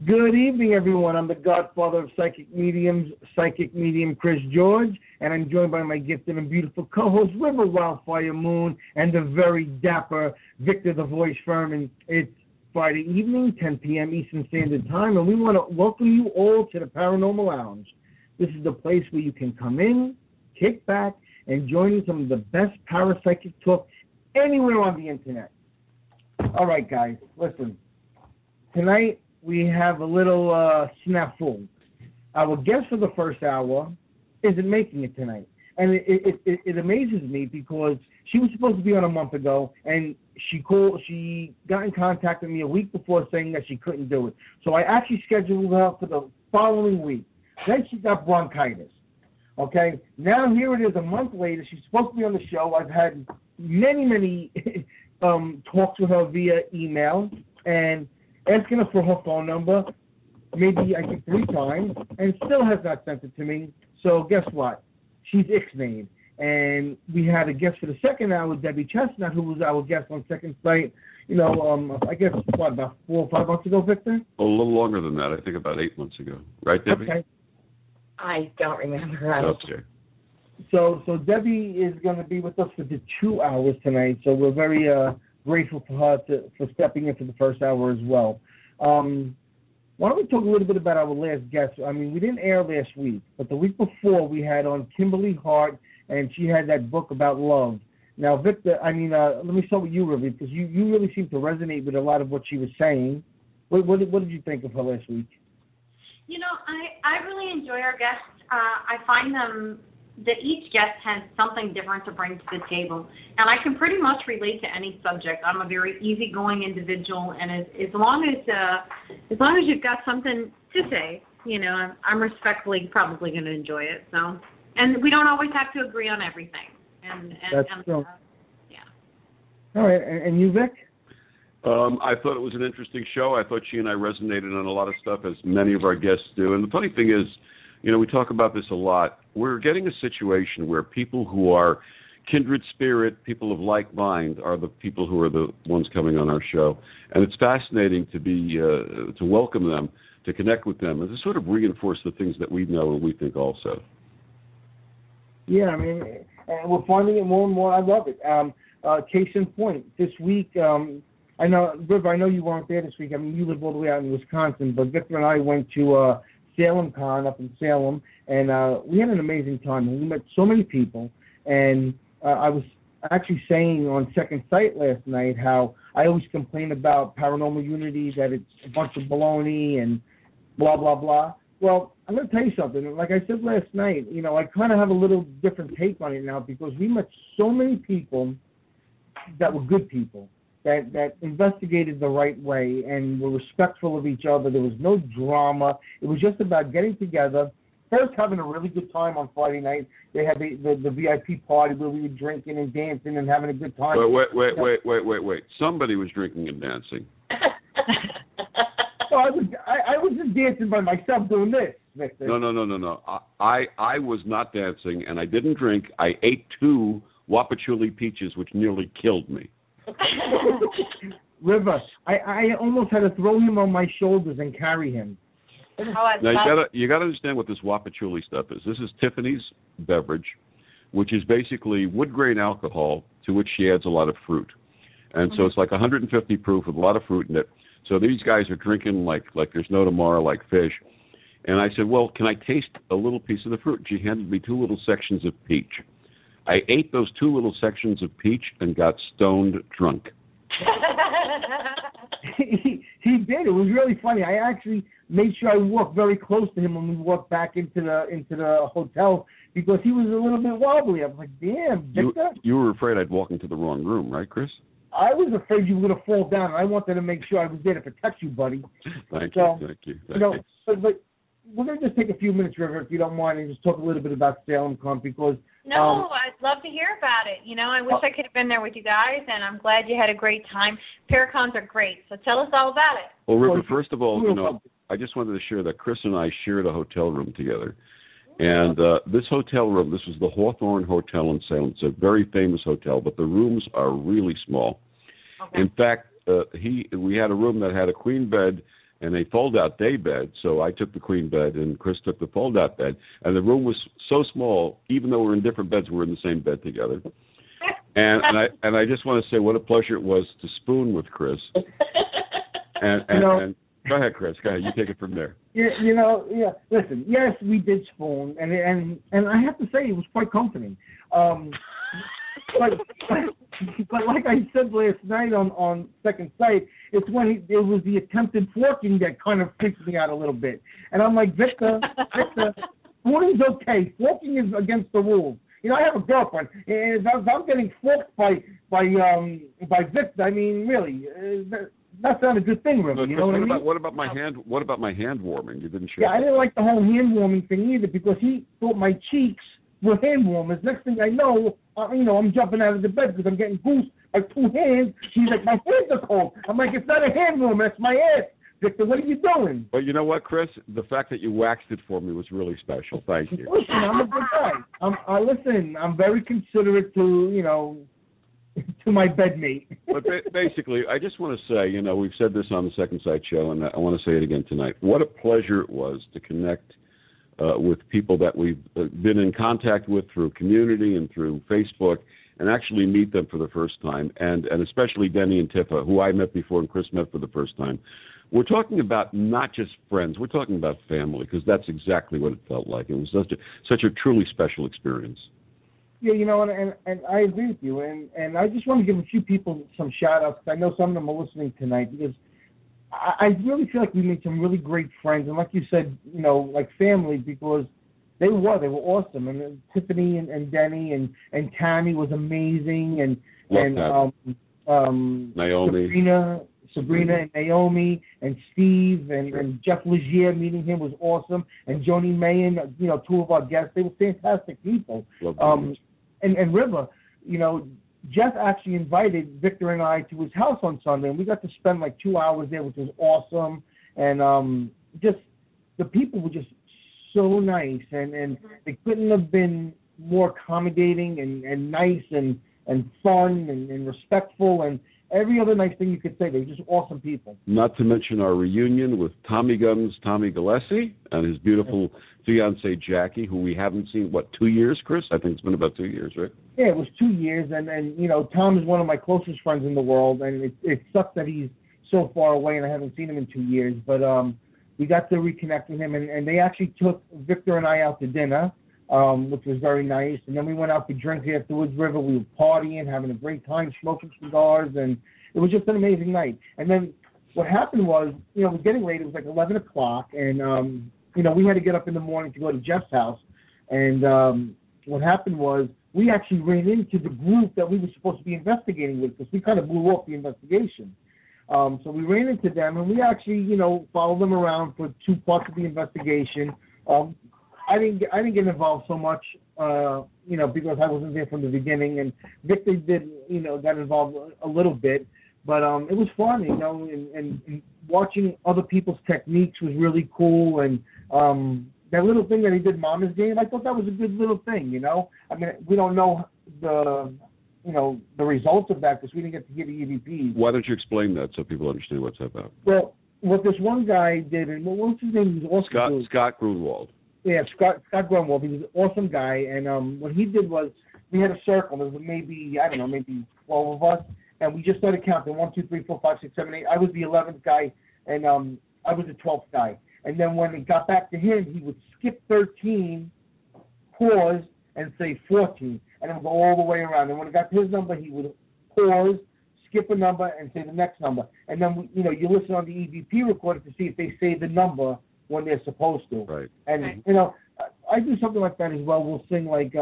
Good evening, everyone. I'm the godfather of psychic mediums, psychic medium Chris George, and I'm joined by my gifted and beautiful co-host, River Wildfire Moon, and the very dapper Victor the Voice Furman. It's Friday evening, 10 p.m. Eastern Standard Time, and we want to welcome you all to the Paranormal Lounge. This is the place where you can come in, kick back, and join in some of the best parapsychic talk anywhere on the internet. All right, guys, listen. Tonight, we have a little snafu. Our guest for the first hour isn't making it tonight. And it amazes me because she was supposed to be on a month ago, and she got in contact with me a week before saying that she couldn't do it. So I actually scheduled her for the following week. Then she got bronchitis. Okay? Now here it is a month later. She's supposed to be on the show. I've had many talks with her via email, and asking her for her phone number, maybe I think 3 times, and still has not sent it to me. So guess what? She's ixnayed. And we had a guest for the second hour, Debbie Chestnut, who was our guest on Second Sight, I guess, about 4 or 5 months ago, Victor? A little longer than that. I think about 8 months ago. Right, Debbie? Okay. I don't remember. Okay. So Debbie is going to be with us for the 2 hours tonight, so we're very grateful for her for stepping in for the first hour as well. Why don't we talk a little bit about our last guest? I mean, we didn't air last week, but the week before we had on Kimberly Hart, and she had that book about love. Now, Victor, let me start with you, River, because you really seem to resonate with a lot of what she was saying. What did you think of her last week? I really enjoy our guests. I find that each guest has something different to bring to the table, and I can pretty much relate to any subject. I'm a very easygoing individual, and as long as you've got something to say, I'm respectfully probably going to enjoy it. So, and we don't always have to agree on everything. That's true. Yeah. All right, and you, Vic? I thought it was an interesting show. I thought she and I resonated on a lot of stuff, as many of our guests do. And the funny thing is, we talk about this a lot. We're getting a situation where people who are kindred spirit, people of like mind, are the people who are the ones coming on our show. And it's fascinating to welcome them, to connect with them, and to sort of reinforce the things that we know and we think also. Yeah, I mean, and we're finding it more and more. I love it. Case in point, this week, I know, River, I know you weren't there this week. I mean, you live all the way out in Wisconsin, but Victor and I went to Salem Con up in Salem, and we had an amazing time. We met so many people, and I was actually saying on Second Sight last night how I always complain about Paranormal Unity, that it's a bunch of baloney and blah, blah, blah. Well, I'm going to tell you something. Like I said last night, I kind of have a little different take on it now because we met so many people that were good people, that investigated the right way and were respectful of each other. There was no drama. It was just about getting together, first having a really good time on Friday night. They had the VIP party where we were drinking and dancing and having a good time. Wait. Somebody was drinking and dancing. Well, I was just dancing by myself doing this, Victor. No. I was not dancing, and I didn't drink. I ate 2 Wapachuli peaches, which nearly killed me. River, I almost had to throw him on my shoulders and carry him. Now you got to understand what this Wapachuli stuff is. This is Tiffany's beverage, which is basically wood grain alcohol to which she adds a lot of fruit, and so it's like 150 proof with a lot of fruit in it. So these guys are drinking like there's no tomorrow, like fish. And I said, well, can I taste a little piece of the fruit? She handed me 2 little sections of peach. I ate those 2 little sections of peach and got stoned drunk. He did. It was really funny. I actually made sure I walked very close to him when we walked back into the hotel because he was a little bit wobbly. I was like, damn, Victor. You were afraid I'd walk into the wrong room, right, Chris? I was afraid you were going to fall down, and I wanted to make sure I was there to protect you, buddy. Thank you. But we're going to just take a few minutes, River, if you don't mind, and just talk a little bit about Salem Con because... No, I'd love to hear about it. I wish I could have been there with you guys, and I'm glad you had a great time. Paracons are great, so tell us all about it. Well, River, first of all, I just wanted to share that Chris and I shared a hotel room together. And this hotel room, this was the Hawthorne Hotel in Salem. It's a very famous hotel, but the rooms are really small. Okay. In fact, we had a room that had a queen bed, and a fold-out day bed. So I took the queen bed, and Chris took the fold-out bed. And the room was so small, even though we're in different beds, we're in the same bed together. And I just want to say what a pleasure it was to spoon with Chris. And go ahead, Chris. Go ahead. You take it from there. Listen, yes, we did spoon, and I have to say it was quite comforting. But like I said last night on Second Sight, it's when it was the attempted forking that kind of freaks me out a little bit. And I'm like, Victor, spooning's okay. Forking is against the rules. I have a girlfriend, and if I'm getting forked by Victor, I mean, really, that's not a good thing, really. You know what I mean? What about my hand? What about my hand warming? You didn't share. Yeah, I didn't like the whole hand warming thing either because he thought my cheeks were hand warmers. Next thing I know, I'm jumping out of the bed because I'm getting goosed by two hands. She's like, my hands are cold. I'm like, it's not a hand warmer, it's my ass. Victor, what are you doing? But you know what, Chris? The fact that you waxed it for me was really special. Thank you. Listen, I'm a good guy. I'm very considerate to my bedmate. But basically, I just want to say, we've said this on the Second Sight show, and I want to say it again tonight. What a pleasure it was to connect with people that we've been in contact with through community and through Facebook, and actually meet them for the first time, and especially Denny and Tifa, who I met before and Chris met for the first time. We're talking about not just friends, we're talking about family, because that's exactly what it felt like. It was such a truly special experience. Yeah, and I agree with you, and I just want to give a few people some shout-outs, because I know some of them are listening tonight, because I really feel like we made some really great friends, and like you said, like family, because they were awesome, and Tiffany and Denny and Tammy was amazing, and Naomi, Sabrina and Naomi and Steve and Jeff Legier, meeting him was awesome, and Joni Mayen, two of our guests, they were fantastic people. And River, Jeff actually invited Victor and I to his house on Sunday, and we got to spend like 2 hours there, which was awesome. And just the people were just so nice, and they couldn't have been more accommodating and nice and fun and respectful and every other nice thing you could say. They were just awesome people. Not to mention our reunion with Tommy Guns, Tommy Gillespie, and his beautiful fiancée, Jackie, who we haven't seen, 2 years, Chris? I think it's been about 2 years, right? Yeah, it was 2 years, and Tom is one of my closest friends in the world, and it sucks that he's so far away and I haven't seen him in 2 years, but we got to reconnect with him, and they actually took Victor and I out to dinner, which was very nice. And then we went out for drinks afterwards. River, we were partying, having a great time, smoking cigars, and it was just an amazing night. And then what happened was, it was getting late. It was like 11 o'clock, and, we had to get up in the morning to go to Jeff's house. And what happened was we actually ran into the group that we were supposed to be investigating with, because we kind of blew off the investigation. So we ran into them, and we actually, followed them around for 2 parts of the investigation. I didn't get involved so much, because I wasn't there from the beginning, and Victor did, got involved a little bit, but it was fun, and watching other people's techniques was really cool, and that little thing that he did, Mama's Game, I thought that was a good little thing, I mean, we don't know the results of that because we didn't get to hear the EVPs. Why don't you explain that so people understand what's about? Well, what this one guy did, and what was his name? He was awesome. Scott Grunwald. Yeah, Scott Grunwald. He was an awesome guy, and what he did was we had a circle. There was maybe 12 of us, and we just started counting 1, 2, 3, 4, 5, 6, 7, 8. I was the 11th guy, and I was the 12th guy. And then when it got back to him, he would skip 13, pause, and say 14, and then go all the way around. And when it got to his number, he would pause, skip a number, and say the next number. And then you listen on the EVP recorder to see if they say the number when they're supposed to. Right. And I do something like that as well. We'll sing like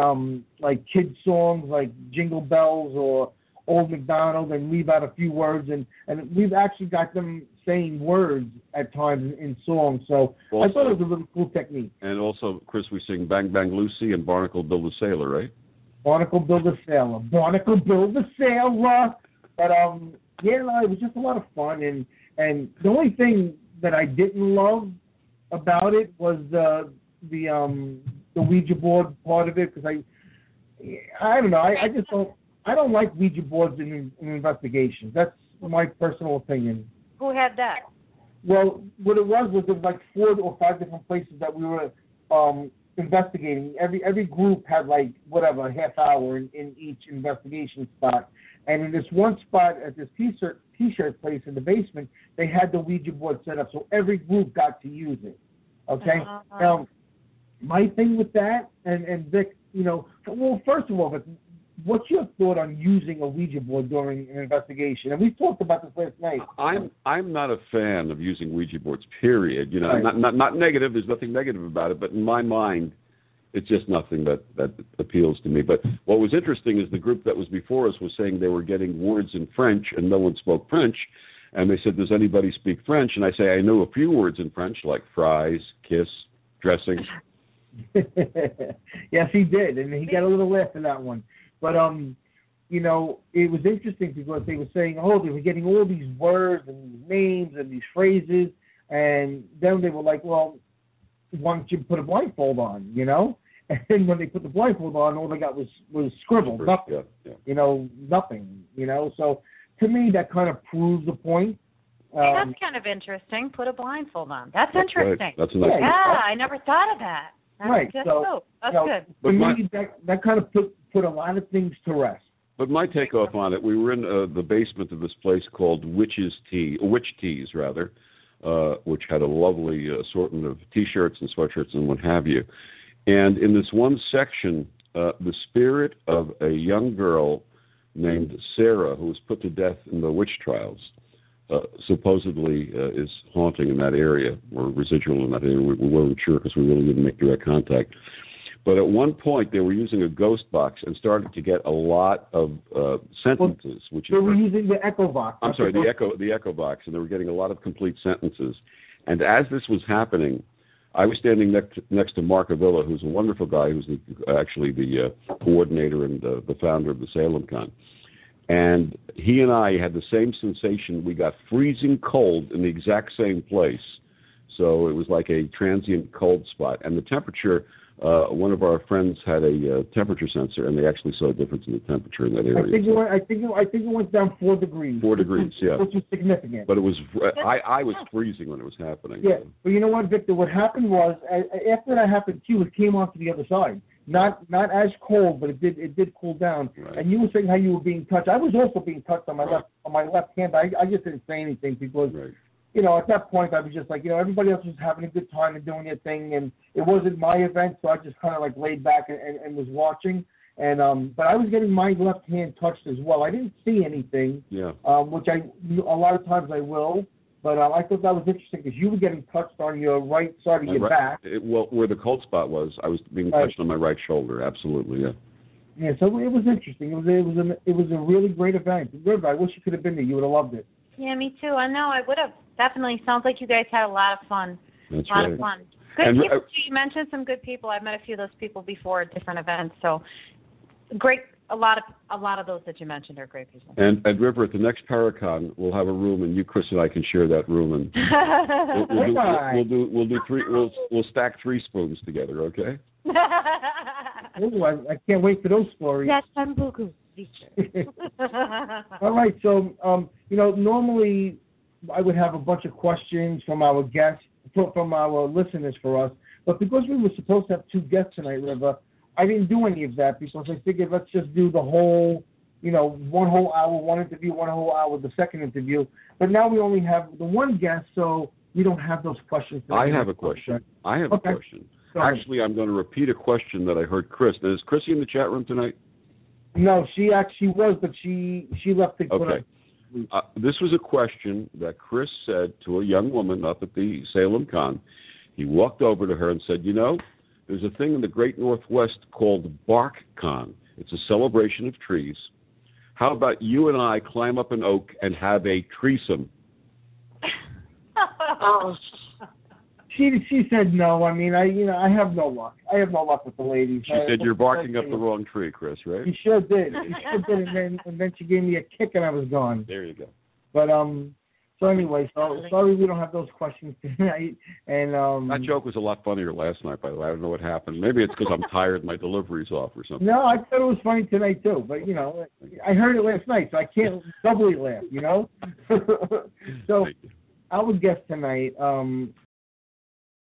kid songs like Jingle Bells or Old MacDonald and leave out a few words, and we've actually got them saying words at times in songs. So also, I thought it was a really cool technique. And also, Chris, we sing Bang Bang Lucy and Barnacle Build a Sailor, right? Barnacle Build a Sailor. Barnacle Build a Sailor. But it was just a lot of fun, and the only thing that I didn't love about it was the Ouija board part of it, because I don't know, I don't like Ouija boards in investigations. That's my personal opinion. Who had that? Well, what it was there was like 4 or 5 different places that we were investigating. Every group had like whatever a half hour in each investigation spot, and in this one spot at this t-shirt place in the basement, they had the Ouija board set up, so every group got to use it. Okay. Now, my thing with that, and Vic, well, first of all, but what's your thought on using a Ouija board during an investigation? And we talked about this last night. I'm not a fan of using Ouija boards. Period. Right. Not negative. There's nothing negative about it. But in my mind, it's just nothing that appeals to me. But what was interesting is the group that was before us was saying they were getting words in French, and no one spoke French. And they said, "Does anybody speak French?" And I say, "I know a few words in French, like fries, kiss, dressing." Yes, he did, and he got a little laugh in that one. But it was interesting because they were saying, they were getting all these words and these names and these phrases, and then they were like, well, why don't you put a blindfold on, And when they put the blindfold on, all they got was scribble, nothing, nothing, So to me, that kind of proves the point. That's kind of interesting. Put a blindfold on. That's interesting. Right. That's a nice yeah, I never thought of that. Right. That's good. But to me, that kind of put a lot of things to rest. But my takeoff on it, we were in the basement of this place called Witch Tees, rather, which had a lovely assortment of T-shirts and sweatshirts and what have you. And in this one section, the spirit of a young girl named Sarah, who was put to death in the witch trials, supposedly is haunting in that area, or residual in that area. We weren't sure because we really didn't make direct contact. But at one point, they were using a ghost box and started to get a lot of sentences. They were using the echo box. I'm sorry, the echo box, and they were getting a lot of complete sentences. And as this was happening, I was standing next to Mark Avila, who's a wonderful guy, who's actually the coordinator and the founder of the Salem Con. And he and I had the same sensation. We got freezing cold in the exact same place. So it was like a transient cold spot. And the temperature, one of our friends had a temperature sensor, and they actually saw a difference in the temperature in that area. I think it went down 4 degrees. 4 degrees, yeah. Which is significant. But it was, I was freezing when it was happening. Yeah, but you know what, Victor? What happened was, after that happened too, it came off to the other side. Not as cold, but it did cool down. Right. And you were saying how you were being touched. I was also being touched on my left hand. But I just didn't say anything because, at that point I was just like, everybody else was having a good time and doing their thing, and it wasn't my event, so I just kind of like laid back and was watching. And but I was getting my left hand touched as well. I didn't see anything, which a lot of times I will. But I thought that was interesting because you were getting touched on your right side of your back. Where the cold spot was, I was being touched on my right shoulder. Absolutely, yeah. Yeah, so it was interesting. It was a really great event. Good. I wish you could have been there. You would have loved it. Yeah, me too. I know. I would have. Definitely sounds like you guys had a lot of fun. That's a lot right. of fun. Good people. You mentioned some good people. I've met a few of those people before at different events. So great. A lot of those that you mentioned are great people. And River, at the next Paracon, we'll have a room, and you, Chris, and I can share that room, and we'll stack 3 spoons together, okay? Ooh, I can't wait for those stories. Yes, I'm Buku. All right, so normally I would have a bunch of questions from our guests, from our listeners for us, but because we were supposed to have 2 guests tonight, River, I didn't do any of that because I figured let's just do the whole, 1 whole hour, 1 interview, 1 whole hour, the second interview. But now we only have the 1 guest, so we don't have those questions. I have a question. A question. Actually, I'm going to repeat a question that I heard Chris. Now, is Chrissy in the chat room tonight? No, she actually was, but she left the Okay. This was a question that Chris said to a young woman up at the Salem Con. He walked over to her and said, there's a thing in the Great Northwest called BarkCon. It's a celebration of trees. How about you and I climb up an oak and have a threesome? She said no. I mean, I have no luck. I have no luck with the ladies. She said you're barking up the wrong tree, Chris, right? She sure did. And then she gave me a kick and I was gone. There you go. But so anyway, sorry we don't have those questions tonight. And that joke was a lot funnier last night, by the way. I don't know what happened. Maybe it's because I'm tired and my delivery's off or something. No, I thought it was funny tonight too. But I heard it last night, so I can't doubly laugh. So our guest tonight,